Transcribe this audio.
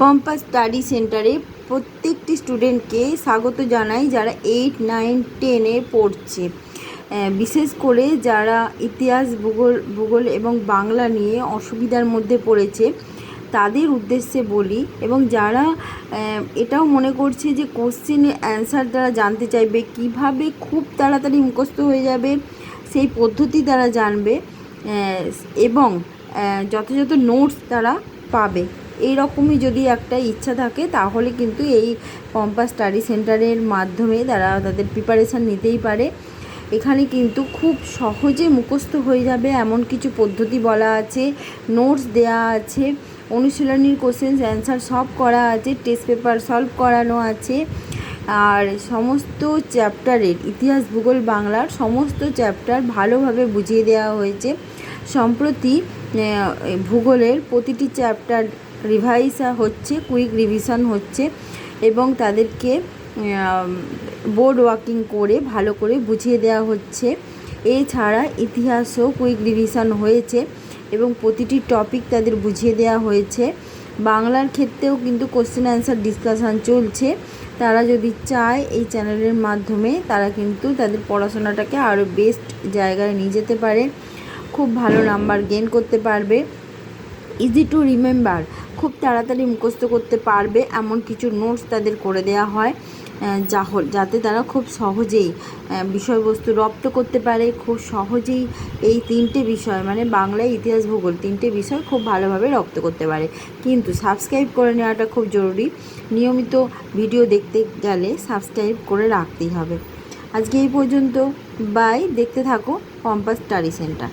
পম্পাস study সেন্টারে প্রত্যেকটি স্টুডেন্টকে স্বাগত জানাই যারা 8, 9, 10-এ পড়ছে। বিশেষ করে যারা ইতিহাস, ভূগোল এবং বাংলা নিয়ে অসুবিধার মধ্যে পড়েছে তাদের উদ্দেশ্যে বলি, এবং যারা এটাও মনে করছে যে কোশ্চেনের অ্যান্সার তারা জানতে চাইবে, কিভাবে খুব তাড়াতাড়ি মুখস্থ হয়ে যাবে সেই পদ্ধতি তারা জানবে এবং যথাযথ নোটস তারা পাবে, এই রকমই যদি একটা ইচ্ছা থাকে তাহলে কিন্তু এই পম্পাস স্টাডি সেন্টারের মাধ্যমে তারা তাদের প্রিপারেশান নিতেই পারে। এখানে কিন্তু খুব সহজে মুখস্থ হয়ে যাবে এমন কিছু পদ্ধতি বলা আছে, নোটস দেয়া আছে, অনুশীলনীর কোশ্চেন্স অ্যান্সার সব করা আছে, টেস্ট পেপার সলভ করানো আছে, আর সমস্ত চ্যাপ্টারের ইতিহাস, ভূগোল, বাংলার সমস্ত চ্যাপ্টার ভালোভাবে বুঝিয়ে দেওয়া হয়েছে। সম্প্রতি ভূগোলের প্রতিটি চ্যাপ্টার রিভাইজ হচ্ছে, কুইক রিভিশন হচ্ছে এবং তাদেরকে বোর্ড ওয়ার্কিং করে ভালো করে বুঝিয়ে দেওয়া হচ্ছে। এছাড়া ইতিহাসও কুইক রিভিশন হয়েছে এবং প্রতিটি টপিক তাদের বুঝিয়ে দেওয়া হয়েছে। বাংলার ক্ষেত্রেও কিন্তু কোশ্চেন অ্যান্সার ডিসকাশান চলছে। তারা যদি চায় এই চ্যানেলের মাধ্যমে তারা কিন্তু তাদের পড়াশোনাটাকে আরও বেস্ট জায়গায় নিয়ে যেতে পারে, খুব ভালো নাম্বার গেইন করতে পারবে। ইজি টু রিমেম্বার, খুব তাড়াতাড়ি মুখস্থ করতে পারবে এমন কিছু নোটস তাদের করে দেওয়া হয় যাতে তারা খুব সহজেই বিষয়বস্তু রপ্ত করতে পারে, খুব সহজেই এই তিনটে বিষয় মানে বাংলা, ইতিহাস, ভূগোল তিনটে বিষয় খুব ভালোভাবে রপ্ত করতে পারে। কিন্তু সাবস্ক্রাইব করে নেওয়াটা খুব জরুরি, নিয়মিত ভিডিও দেখতে গেলে সাবস্ক্রাইব করে রাখতেই হবে। আজকে এই পর্যন্ত, বাই। দেখতে থাকো পম্পাস স্টাডি সেন্টার।